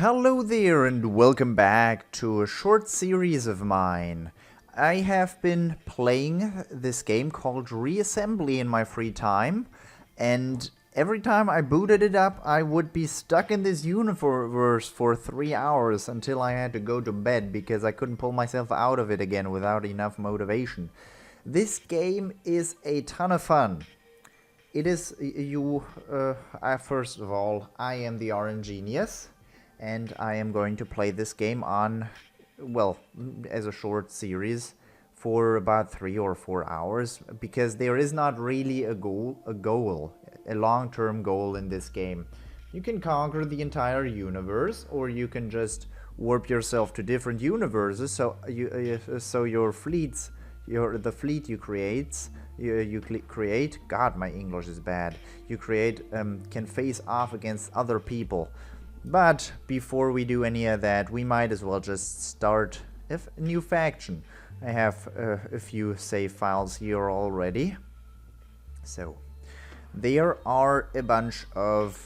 Hello there and welcome back to a short series of mine. I have been playing this game called Reassembly in my free time, and every time I booted it up I would be stuck in this universe for 3 hours until I had to go to bed because I couldn't pull myself out of it again without enough motivation. This game is a ton of fun. It is, first of all, I am the RNGenius. And I am going to play this game on, well, as a short series for about 3 or 4 hours, because there is not really a long-term goal in this game. You can conquer the entire universe, or you can just warp yourself to different universes. So your fleets, the fleet you create. God, my English is bad. You create can face off against other people. But before we do any of that, we might as well just start a new faction. I have a few save files here already. So, there are a bunch of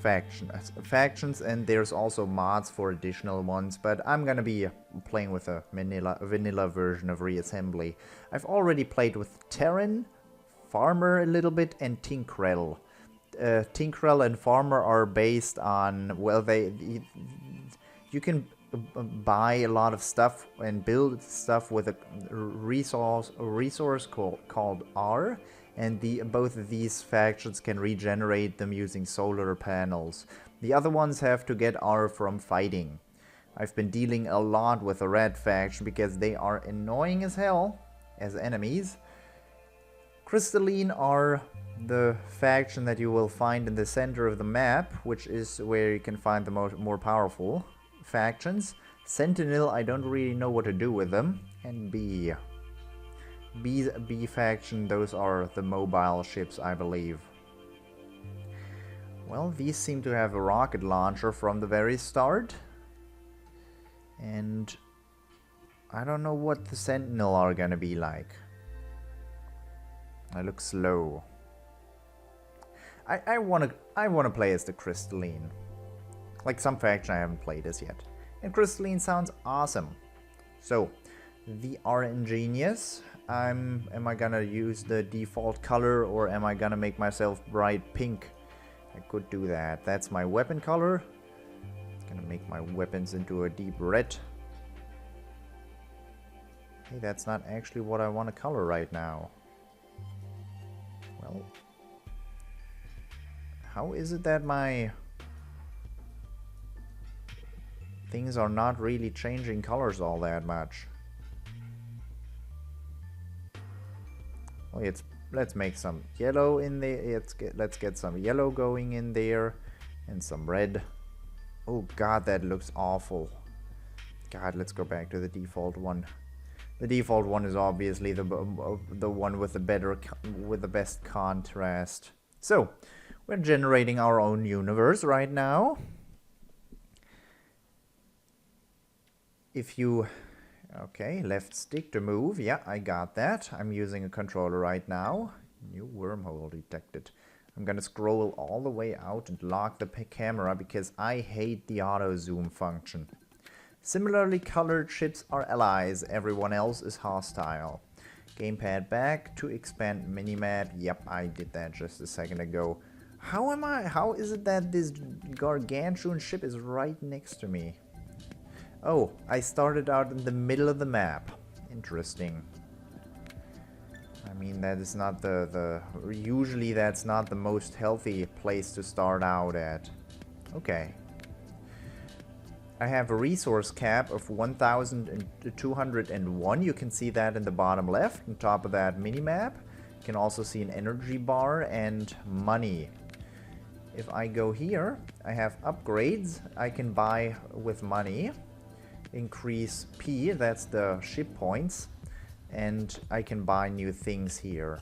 factions, and there's also mods for additional ones, but I'm gonna be playing with a vanilla version of Reassembly. I've already played with Terran, Farmer a little bit, and Tinkrell. Tinkrell and Farmer are based on, well, you can buy a lot of stuff and build stuff with a resource called R, and both of these factions can regenerate them using solar panels. The other ones have to get R from fighting. I've been dealing a lot with the red faction because they are annoying as hell as enemies. Crystalline are the faction that you will find in the center of the map, which is where you can find the more powerful factions. Sentinel, I don't really know what to do with them. And B faction, those are the mobile ships, I believe. Well, these seem to have a rocket launcher from the very start. And I don't know what the Sentinel are gonna be like. I look slow. I wanna play as the Crystalline. Like some faction I haven't played as yet. And Crystalline sounds awesome. So, the RNGenius. Am I gonna use the default color, or am I gonna make myself bright pink? I could do that. That's my weapon color. Gonna make my weapons into a deep red. Hey, that's not actually what I want to color right now. Well, how is it that my things are not really changing colors all that much? Well, let's make some yellow in there. Let's get some yellow going in there and some red. Oh God, that looks awful. God, let's go back to the default one. The default one is obviously the one with the best contrast. So, we're generating our own universe right now. Okay, left stick to move. Yeah, I got that. I'm using a controller right now. New wormhole detected. I'm gonna scroll all the way out and lock the camera because I hate the auto zoom function. Similarly colored ships are allies. Everyone else is hostile. Gamepad back to expand minimap. Yep, I did that just a second ago. How is it that this gargantuan ship is right next to me? Oh, I started out in the middle of the map. Interesting. I mean, that is not usually that's not the most healthy place to start out at. Okay. I have a resource cap of 1,201. You can see that in the bottom left, on top of that minimap. You can also see an energy bar and money. If I go here, I have upgrades I can buy with money. Increase P, that's the ship points. And I can buy new things here.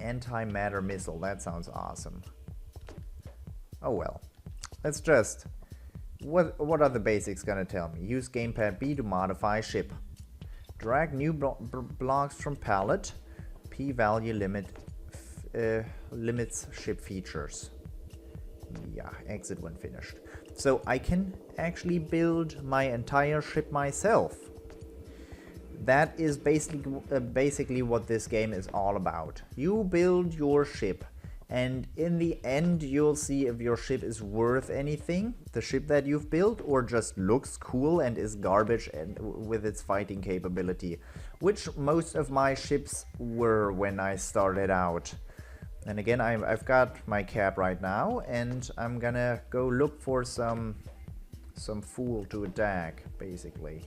Antimatter missile, that sounds awesome. Oh well. Let's just... What are the basics gonna tell me? Use gamepad B to modify ship. Drag new blocks from palette. P-value limits ship features. Yeah, exit when finished. So I can actually build my entire ship myself. That is basically what this game is all about. You build your ship, and in the end you'll see if your ship is worth anything, the ship that you've built, or just looks cool and is garbage and with its fighting capability, which most of my ships were when I started out. And again, I've got my cap right now, and I'm gonna go look for some fool to attack, basically.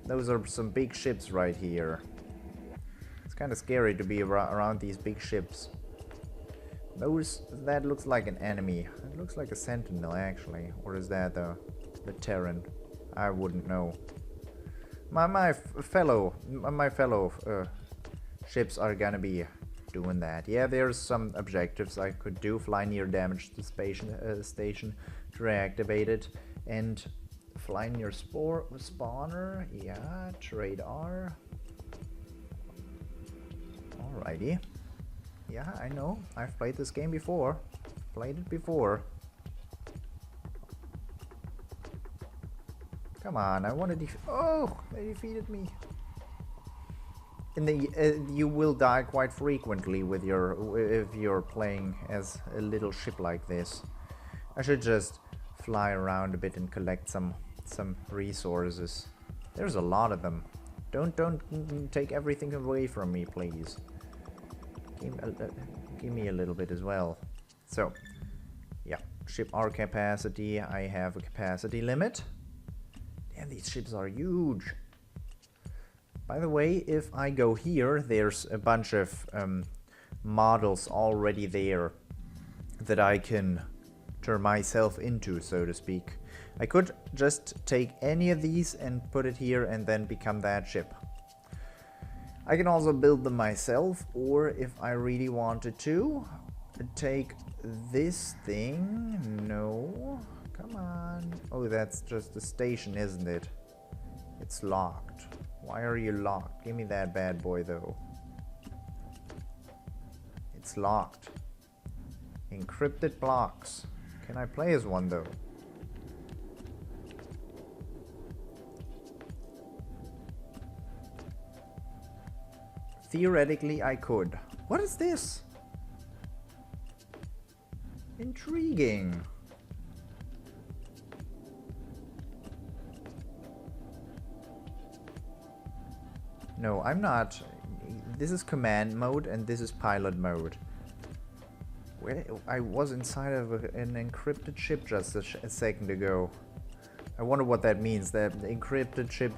Those are some big ships right here. It's kind of scary to be around these big ships. That looks like an enemy. It looks like a sentinel, actually. Or is that the Terran? I wouldn't know. My fellow ships are gonna be doing that. Yeah, there's some objectives I could do. Fly near damaged station to reactivate it, and fly near spawner. Yeah, trade R. Alrighty. Yeah, I know. I've played this game before. Played it before. Come on, I want to oh, they defeated me. And you will die quite frequently with if you're playing as a little ship like this. I should just fly around a bit and collect some resources. There's a lot of them. Don't take everything away from me, please. Give me a little bit as well. So, yeah, ship R capacity. I have a capacity limit. Damn, these ships are huge. By the way, if I go here, there's a bunch of models already there that I can turn myself into, so to speak. I could just take any of these and put it here and then become that ship. I can also build them myself, or if I really wanted to, take this thing. No, come on. Oh, that's just a station, isn't it? It's locked. Why are you locked? Give me that bad boy, though. It's locked. Encrypted blocks. Can I play as one, though? Theoretically, I could. What is this? Intriguing. No, I'm not. This is command mode and this is pilot mode. Where I was inside of an encrypted ship just a second ago. I wonder what that means. That encrypted ship.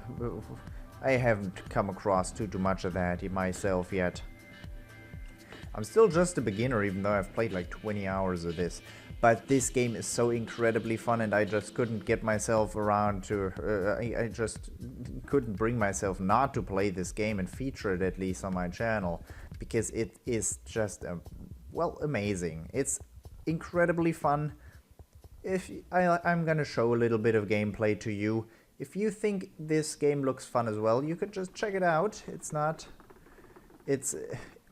I haven't come across too much of that myself yet. I'm still just a beginner, even though I've played like 20 hours of this. But this game is so incredibly fun, and I just couldn't get myself around to... I just couldn't bring myself not to play this game and feature it at least on my channel. Because it is just, well, amazing. It's incredibly fun. I'm gonna show a little bit of gameplay to you. If you think this game looks fun as well, you could just check it out. It's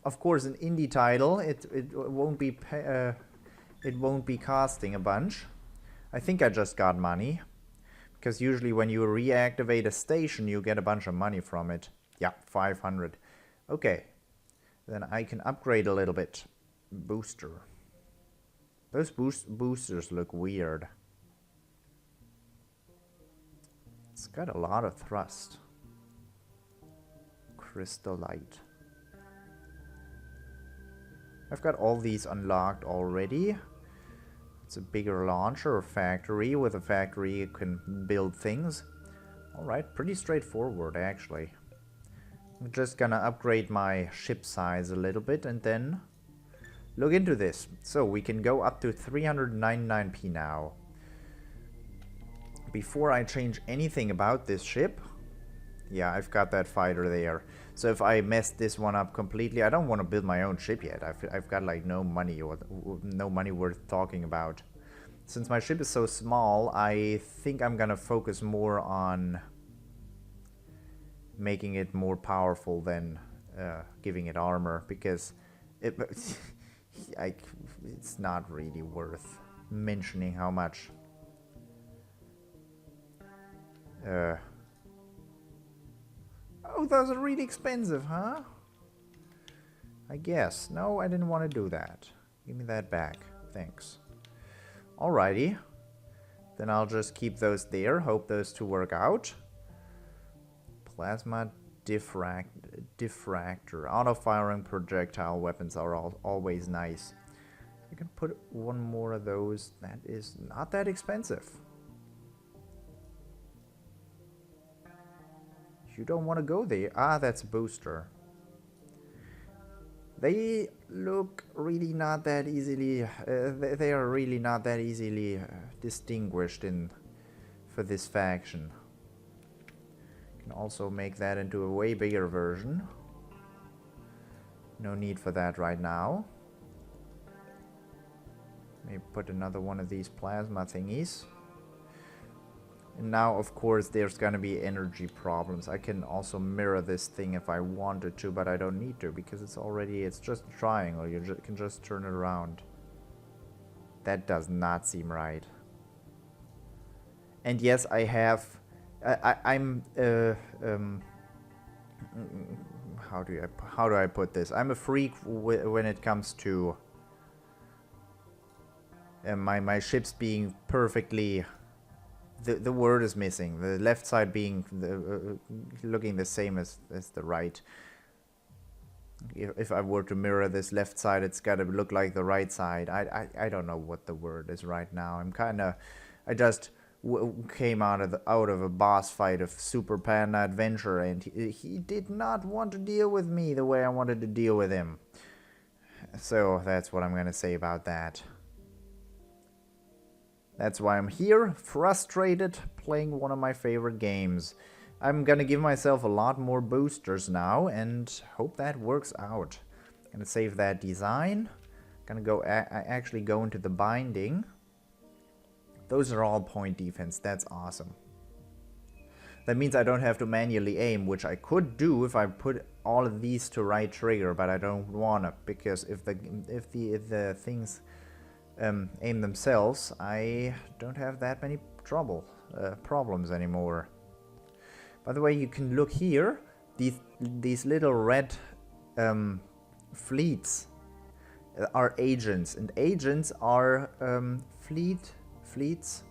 of course an indie title. It won't be costing a bunch. I think I just got money, because usually when you reactivate a station you get a bunch of money from it. Yeah, 500. Okay, then I can upgrade a little bit. Booster. Those boosters look weird. It's got a lot of thrust. Crystallite. I've got all these unlocked already. It's a bigger launcher or factory. With a factory you can build things. Alright, pretty straightforward actually. I'm just gonna upgrade my ship size a little bit and then look into this. So we can go up to 399p now. Before I change anything about this ship, yeah, I've got that fighter there. So if I mess this one up completely, I don't want to build my own ship yet. I've got like no money worth talking about. Since my ship is so small, I think I'm gonna focus more on making it more powerful than giving it armor, because it's not really worth mentioning how much. Oh, those are really expensive, huh? I guess. No, I didn't want to do that. Give me that back. Thanks. Alrighty. Then I'll just keep those there. Hope those two work out. Plasma diffractor. Auto-firing projectile weapons are always nice. I can put one more of those. That is not that expensive. You don't want to go there. Ah, that's a booster. They look really not that easily. They are really not that easily distinguished for this faction. Can also make that into a way bigger version. No need for that right now. Maybe put another one of these plasma thingies. And now, of course, there's gonna be energy problems. I can also mirror this thing if I wanted to, but I don't need to because it's just a triangle. You can just turn it around. That does not seem right. And yes, I have. I'm. How do I put this? I'm a freak when it comes to my ships being perfectly. The word is missing. The left side being looking the same as the right. If I were to mirror this left side, it's got to look like the right side. I don't know what the word is right now. I just came out of a boss fight of Super Panda Adventure, and he did not want to deal with me the way I wanted to deal with him. So that's what I'm gonna say about that. That's why I'm here, frustrated, playing one of my favorite games. I'm gonna give myself a lot more boosters now and hope that works out. Gonna save that design. Gonna go actually go into the binding. Those are all point defense. That's awesome. That means I don't have to manually aim, which I could do if I put all of these to right trigger, but I don't wanna, because if the things aim themselves, I don't have that many problems anymore. By the way, you can look here. These little red fleets are agents, and agents are fleets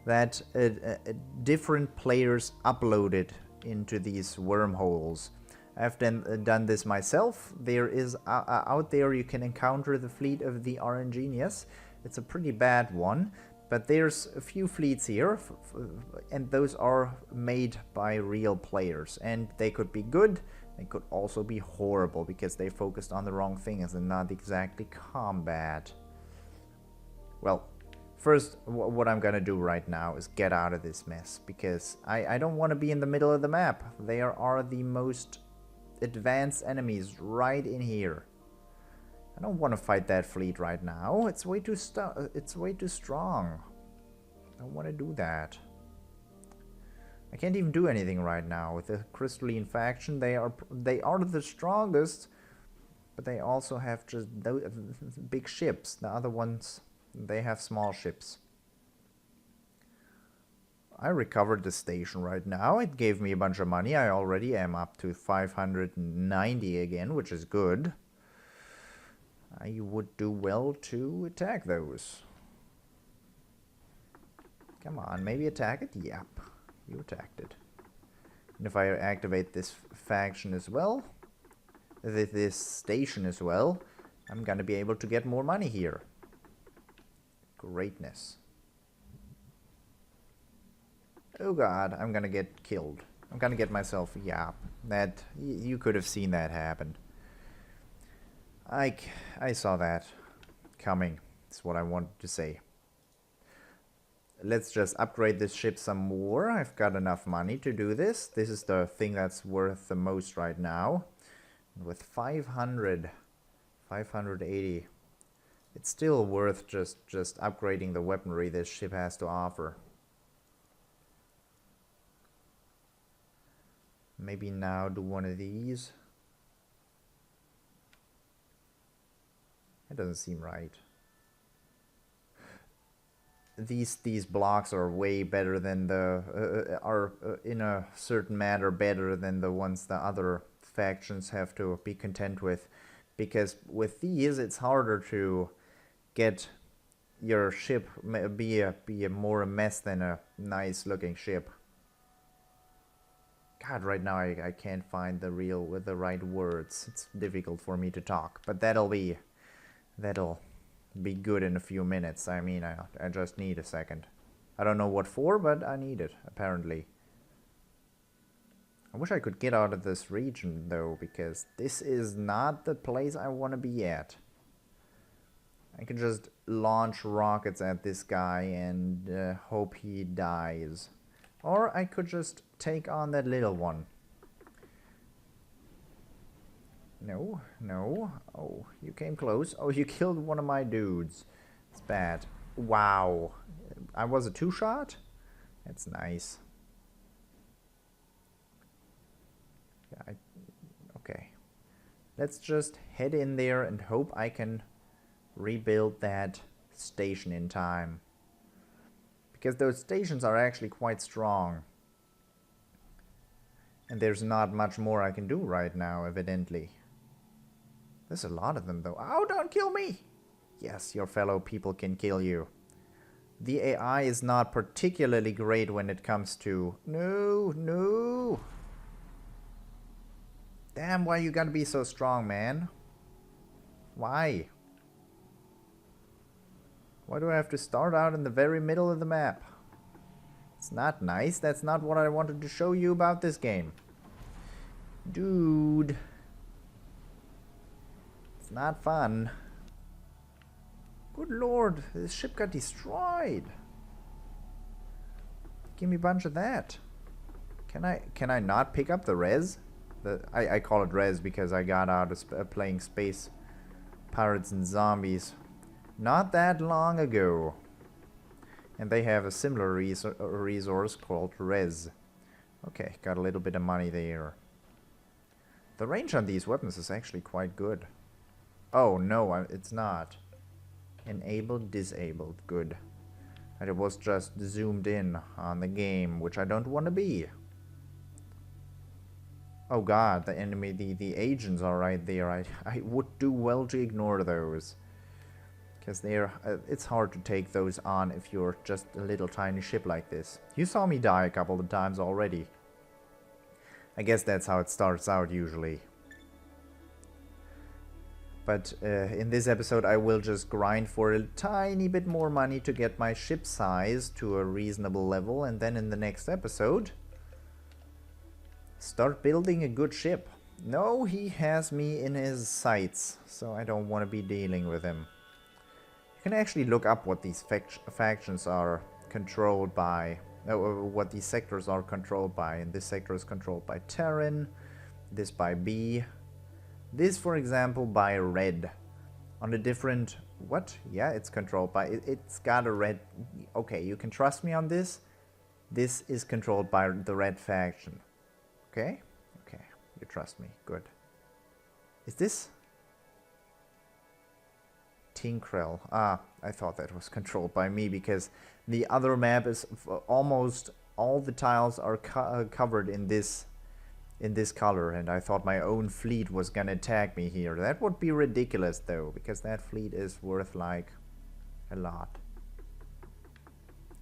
that different players uploaded into these wormholes. I've done this myself. There is out there you can encounter the fleet of the RNGenius. It's a pretty bad one, but there's a few fleets here, and those are made by real players, and they could be good. They could also be horrible because they focused on the wrong things and not exactly combat. Well, first, what I'm gonna do right now is get out of this mess, because I don't want to be in the middle of the map. There are the most advanced enemies right in here. I don't want to fight that fleet right now. It's way too strong. I don't want to do that. I can't even do anything right now with the crystalline faction. They are the strongest, but they also have just big ships. The other ones, they have small ships. I recovered the station right now. It gave me a bunch of money. I already am up to 590 again, which is good. I would do well to attack those. Come on, maybe attack it? Yep, you attacked it. And if I activate this faction as well, this station as well, I'm gonna be able to get more money here. Greatness. Oh god, I'm gonna get killed. I'm gonna get myself, yep. That, you could have seen that happen. I saw that coming. That's what I wanted to say. Let's just upgrade this ship some more. I've got enough money to do this. This is the thing that's worth the most right now. With 580, it's still worth just upgrading the weaponry this ship has to offer. Maybe now do one of these. That doesn't seem right. these blocks are way better than the are in a certain manner better than the ones the other factions have to be content with, because with these it's harder to get your ship be a more a mess than a nice looking ship. God, right now I can't find the right words. It's difficult for me to talk, but that'll be good in a few minutes. I mean, I just need a second. I don't know what for, but I need it, apparently. I wish I could get out of this region, though, because this is not the place I want to be at. I could just launch rockets at this guy and hope he dies. Or I could just take on that little one. No, no. Oh, you came close. Oh, you killed one of my dudes. It's bad. Wow. I was a two-shot? That's nice. Yeah, okay. Let's just head in there and hope I can rebuild that station in time. Because those stations are actually quite strong. And there's not much more I can do right now, evidently. There's a lot of them, though. Oh, don't kill me! Yes, your fellow people can kill you. The AI is not particularly great when it comes to... No, no! Damn, why you gotta be so strong, man? Why? Why do I have to start out in the very middle of the map? It's not nice. That's not what I wanted to show you about this game. Dude. It's not fun. Good lord, this ship got destroyed. Give me a bunch of that. Can I not pick up the res? I call it res because I got out of playing Space Pirates and Zombies not that long ago. And they have a similar resource called res. Okay, got a little bit of money there. The range on these weapons is actually quite good. Oh no, it's not. Enabled, disabled, good. And it was just zoomed in on the game, which I don't want to be. Oh god, the enemy, the agents are right there. I would do well to ignore those. Because they're, it's hard to take those on if you're just a little tiny ship like this. You saw me die a couple of times already. I guess that's how it starts out usually. But in this episode I will just grind for a tiny bit more money to get my ship size to a reasonable level, and then in the next episode start building a good ship. No, he has me in his sights, so I don't want to be dealing with him. You can actually look up what these factions are controlled by, what these sectors are controlled by, and this sector is controlled by Terran, this by B, this for example by Red. On a different, what? Yeah, it's controlled by, it's got a red, okay, you can trust me on this. This is controlled by the Red faction. Okay? Okay, you trust me, good. Is this? Tinkrell. Ah, I thought that was controlled by me because the other map is almost all the tiles are covered in this color, and I thought my own fleet was gonna attack me here. That would be ridiculous though, because that fleet is worth like a lot.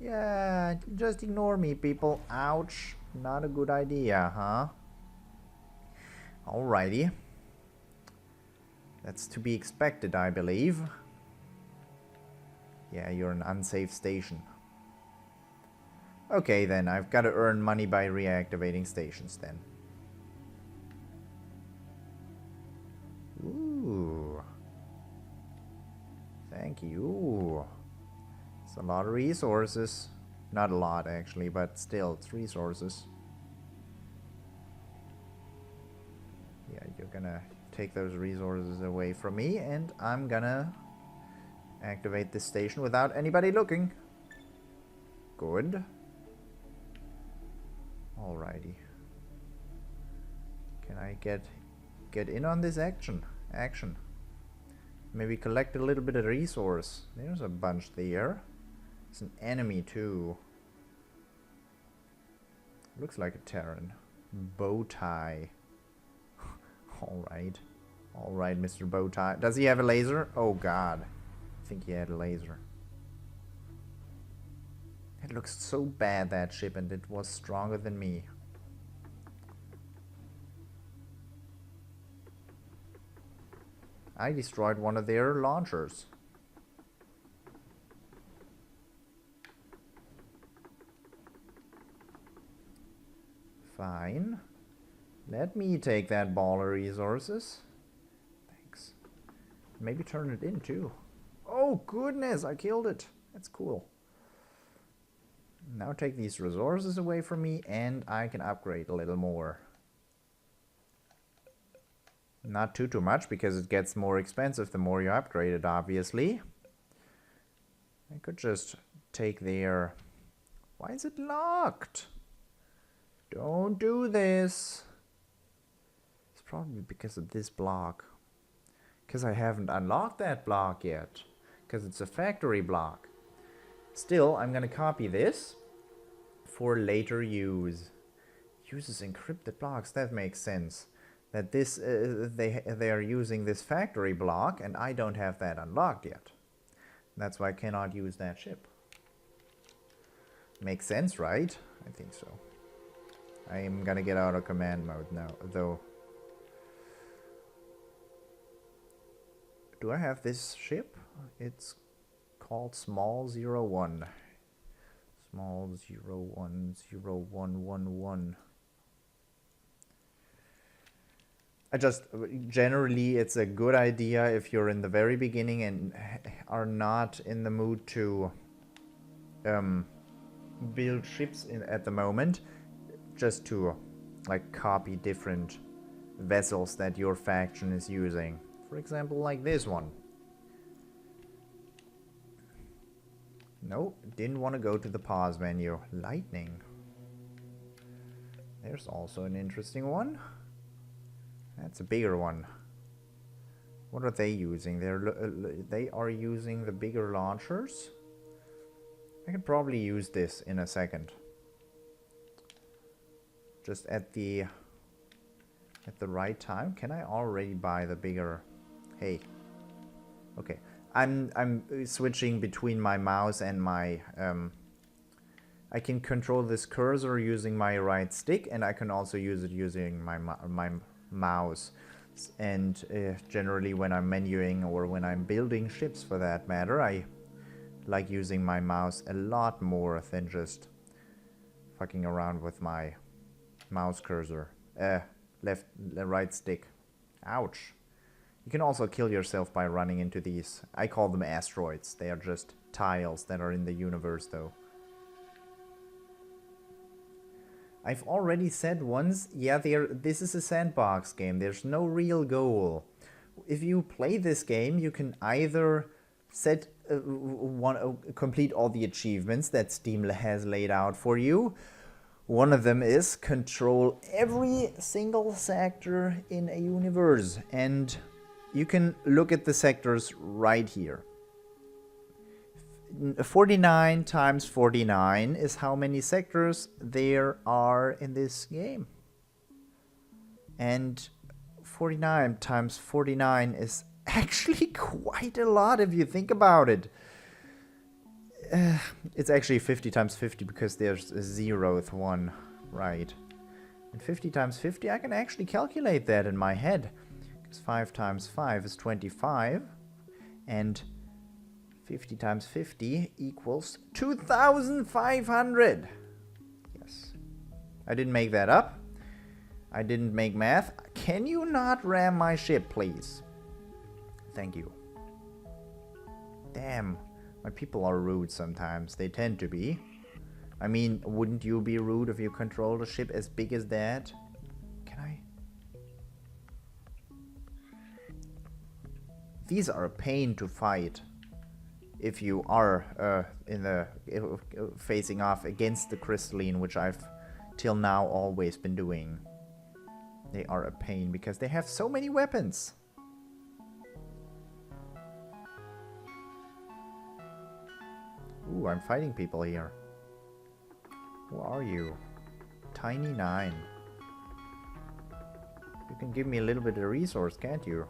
Yeah, just ignore me, people. Ouch. Not a good idea, huh? Alrighty. That's to be expected, I believe. Yeah, you're an unsafe station. Okay then, I've got to earn money by reactivating stations then. Ooh. Thank you. It's a lot of resources. Not a lot actually, but still, it's resources. Yeah, you're gonna take those resources away from me, and I'm gonna activate this station without anybody looking. Good. Alrighty. Can I get in on this action? Maybe collect a little bit of resource. There's a bunch there. It's an enemy too. Looks like a Terran. Bow tie. Alright. Alright, Mr. Bowtie. Does he have a laser? Oh god. I think he had a laser. It looks so bad, that ship, and it was stronger than me. I destroyed one of their launchers. Fine. Let me take that ball of resources. Thanks. Maybe turn it in too. Oh goodness, I killed it. That's cool. Now take these resources away from me and I can upgrade a little more. Not too much, because it gets more expensive the more you upgrade it, obviously. I could just take their... Why is it locked? Don't do this. It's probably because of this block. Because I haven't unlocked that block yet. Because it's a factory block. Still, I'm gonna copy this for later use. Uses encrypted blocks, that makes sense. That this they are using this factory block and I don't have that unlocked yet. That's why I cannot use that ship. Makes sense, right? I think so. I am gonna get out of command mode now, though. Do I have this ship? It's called Small 01. Small 010111. Generally, it's a good idea if you're in the very beginning and are not in the mood to build ships at the moment, just to like copy different vessels that your faction is using. For example, like this one. No, didn't want to go to the pause menu. Lightning. There's also an interesting one. That's a bigger one. What are they using? They are using the bigger launchers. I could probably use this in a second. Just at the right time. Can I already buy the bigger? Hey. Okay. I'm switching between my mouse and my I can control this cursor using my right stick, and I can also use it using my mouse. And generally when I'm menuing or when I'm building ships, for that matter, I like using my mouse a lot more than just fucking around with my mouse cursor. Right stick. Ouch. You can also kill yourself by running into these. I call them asteroids. They are just tiles that are in the universe, though. I've already said once, yeah, this is a sandbox game. There's no real goal. If you play this game, you can either set complete all the achievements that Steam has laid out for you. One of them is control every single sector in a universe, and you can look at the sectors right here. 49 times 49 is how many sectors there are in this game. And 49 times 49 is actually quite a lot if you think about it. It's actually 50 times 50 because there's a 0th one, right? And 50 times 50, I can actually calculate that in my head. 5 times 5 is 25, and 50 times 50 equals 2,500. Yes. I didn't make that up. I didn't make math. Can you not ram my ship, please? Thank you. Damn. My people are rude sometimes. They tend to be. I mean, wouldn't you be rude if you controlled a ship as big as that? Can I? These are a pain to fight if you are facing off against the crystalline, which I've till now always been doing. They are a pain because they have so many weapons. Ooh, I'm fighting people here. Who are you? Tiny 9. You can give me a little bit of resource, can't you?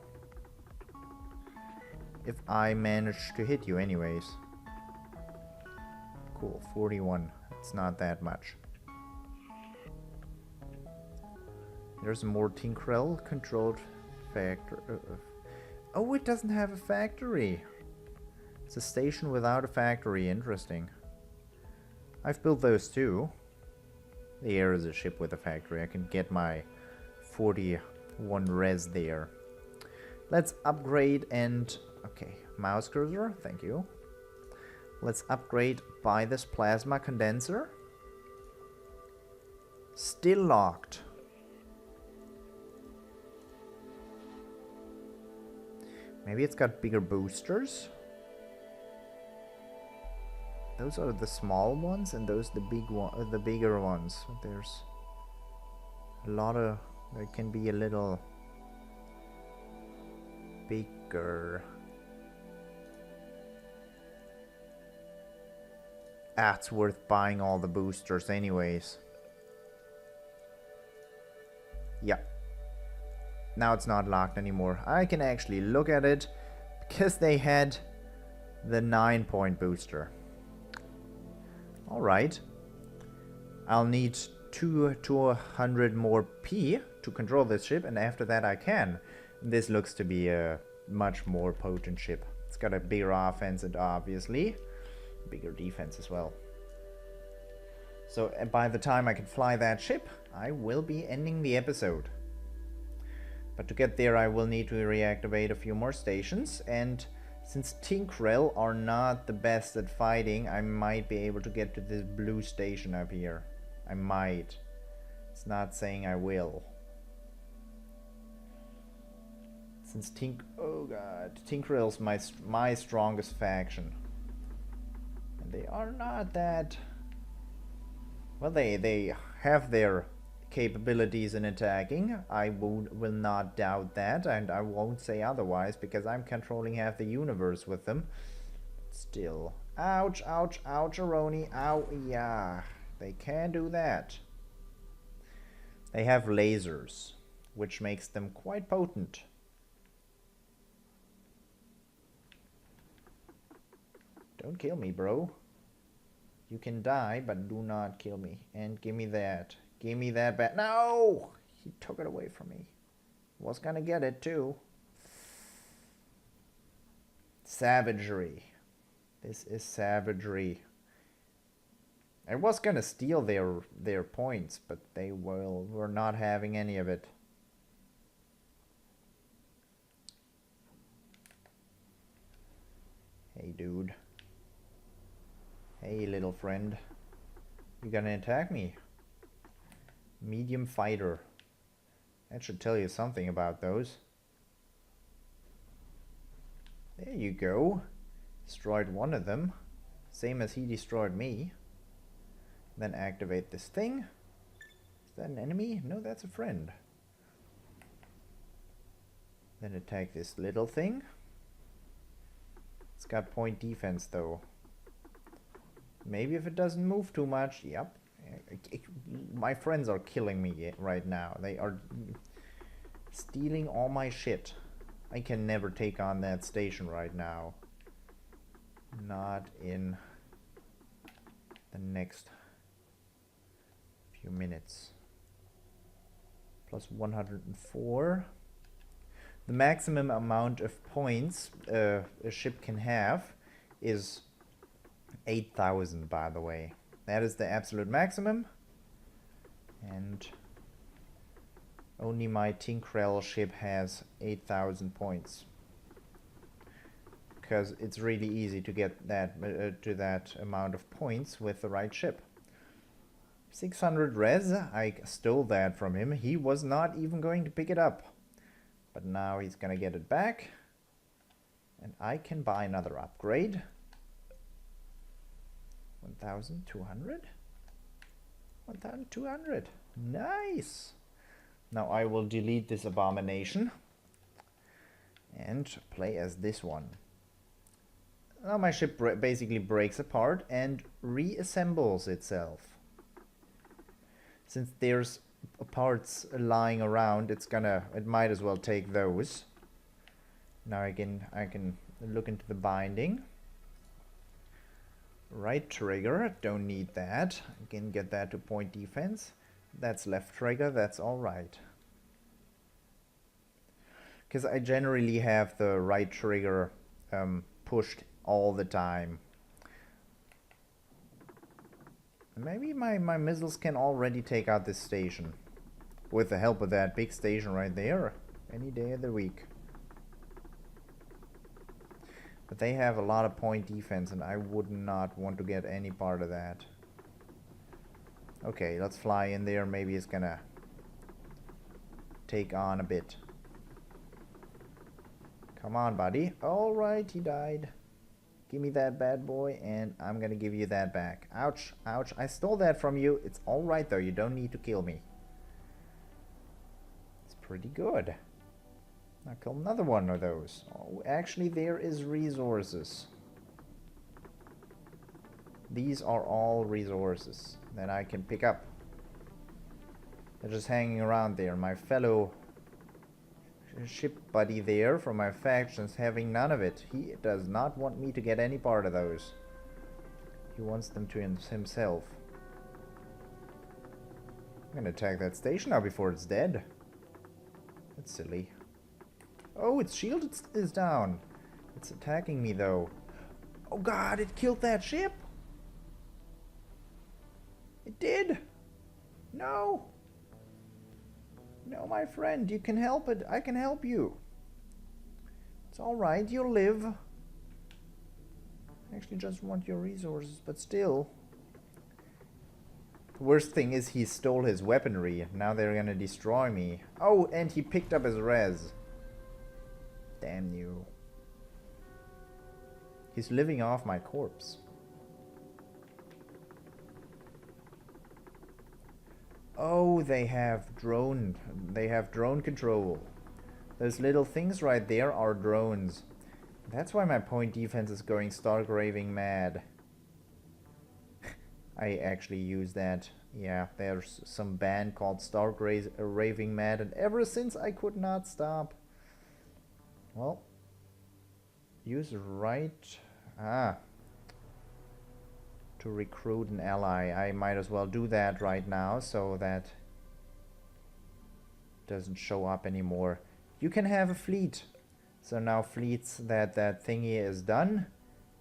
If I manage to hit you anyways. Cool, 41. It's not that much. There's a more Tinkrell controlled factory. Oh, it doesn't have a factory. It's a station without a factory. Interesting. I've built those too. There is a ship with a factory. I can get my 41 res there. Let's upgrade and... Okay, mouse cursor. Thank you. Let's upgrade by this plasma condenser. Still locked. Maybe it's got bigger boosters. Those are the small ones, and those the bigger ones. There's a lot of. There can be a little bigger. That's worth buying all the boosters, anyways. Yeah. Now it's not locked anymore. I can actually look at it because they had the 9-point booster. Alright. I'll need 200 more P to control this ship, and after that I can. This looks to be a much more potent ship. It's got a bigger offense and obviously bigger defense as well. So by the time I can fly that ship, I will be ending the episode. But to get there I will need to reactivate a few more stations, and since Tinkrell are not the best at fighting, I might be able to get to this blue station up here. I might. It's not saying I will. Since oh god, Tinkrell's my strongest faction. And they are not that... Well, they have their capabilities in attacking. I will not doubt that, and I won't say otherwise because I'm controlling half the universe with them. Still. Ouch, ouch, ouch, Aroni. Ow, yeah. They can do that. They have lasers, which makes them quite potent. Don't kill me, bro. You can die, but do not kill me. And give me that. Give me that bat. No! He took it away from me. Was gonna get it too. Savagery. This is savagery. I was gonna steal their points, but they were not having any of it. Hey, dude. Hey, little friend. You gonna attack me? Medium fighter. That should tell you something about those. There you go. Destroyed one of them. Same as he destroyed me. Then activate this thing. Is that an enemy? No, that's a friend. Then attack this little thing. It's got point defense though. Maybe if it doesn't move too much. Yep. My friends are killing me right now. They are stealing all my shit. I can never take on that station right now. Not in the next few minutes. Plus 104. The maximum amount of points a ship can have is 8,000, by the way. That is the absolute maximum. And only my Tinkrell ship has 8,000 points. Because it's really easy to get that to that amount of points with the right ship. 600 res, I stole that from him. He was not even going to pick it up. But now he's gonna get it back. And I can buy another upgrade. 1,200? 1,200. Nice! Now I will delete this abomination and play as this one. Now my ship basically breaks apart and reassembles itself. Since there's parts lying around, it might as well take those. Now I can look into the binding. Right trigger, don't need that. I can get that to point defense. That's left trigger, that's alright. Because I generally have the right trigger pushed all the time. Maybe my missiles can already take out this station. With the help of that big station right there. Any day of the week. But they have a lot of point defense and I would not want to get any part of that. Okay, let's fly in there. Maybe it's gonna take on a bit. Come on, buddy. Alright, he died. Give me that bad boy and I'm gonna give you that back. Ouch, ouch. I stole that from you. It's alright though. You don't need to kill me. It's pretty good. I'll kill another one of those. Oh, actually, there is resources. These are all resources that I can pick up. They're just hanging around there. My fellow ship buddy there from my faction's having none of it. He does not want me to get any part of those. He wants them to himself. I'm gonna attack that station now before it's dead. That's silly. Oh, its shield is down. It's attacking me though. Oh god, it killed that ship. It did. No. No, my friend, you can help it. I can help you. It's alright, you'll live. I actually just want your resources, but still. The worst thing is he stole his weaponry. Now they're gonna destroy me. Oh, and he picked up his res. Damn you. He's living off my corpse. Oh, they have drone control. Those little things right there are drones. That's why my point defense is going stark raving mad. I actually use that. Yeah, there's some band called stark raving mad, and ever since I could not stop. Well, use right to recruit an ally. I might as well do that right now so that doesn't show up anymore. You can have a fleet. So now fleets that thingy is done.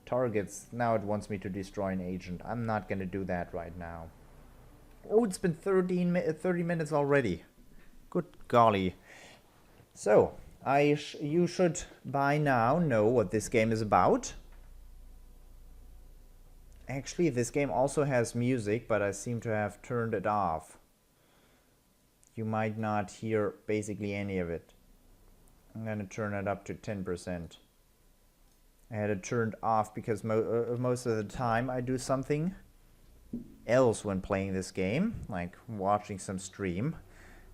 Targets, now it wants me to destroy an agent. I'm not gonna do that right now. Oh, it's been 30 minutes already. Good golly. So you should by now know what this game is about. Actually, this game also has music, but I seem to have turned it off. You might not hear basically any of it. I'm gonna turn it up to 10%. I had it turned off because most of the time I do something else when playing this game, like watching some stream.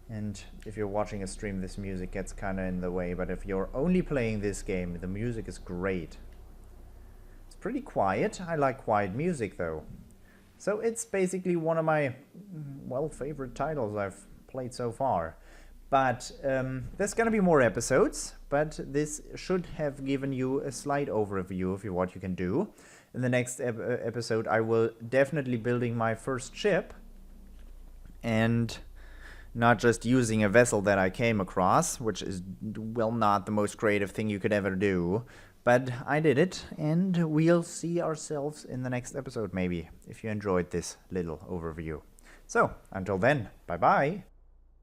And if you're watching a stream, this music gets kind of in the way, but if you're only playing this game, the music is great. It's pretty quiet. I like quiet music though. So it's basically one of my, well, favorite titles I've played so far. But there's gonna be more episodes, but this should have given you a slight overview of what you can do. In the next episode, I will definitely building my first ship, and not just using a vessel that I came across, which is, well, not the most creative thing you could ever do. But I did it, and we'll see ourselves in the next episode, maybe, if you enjoyed this little overview. So, until then, bye-bye.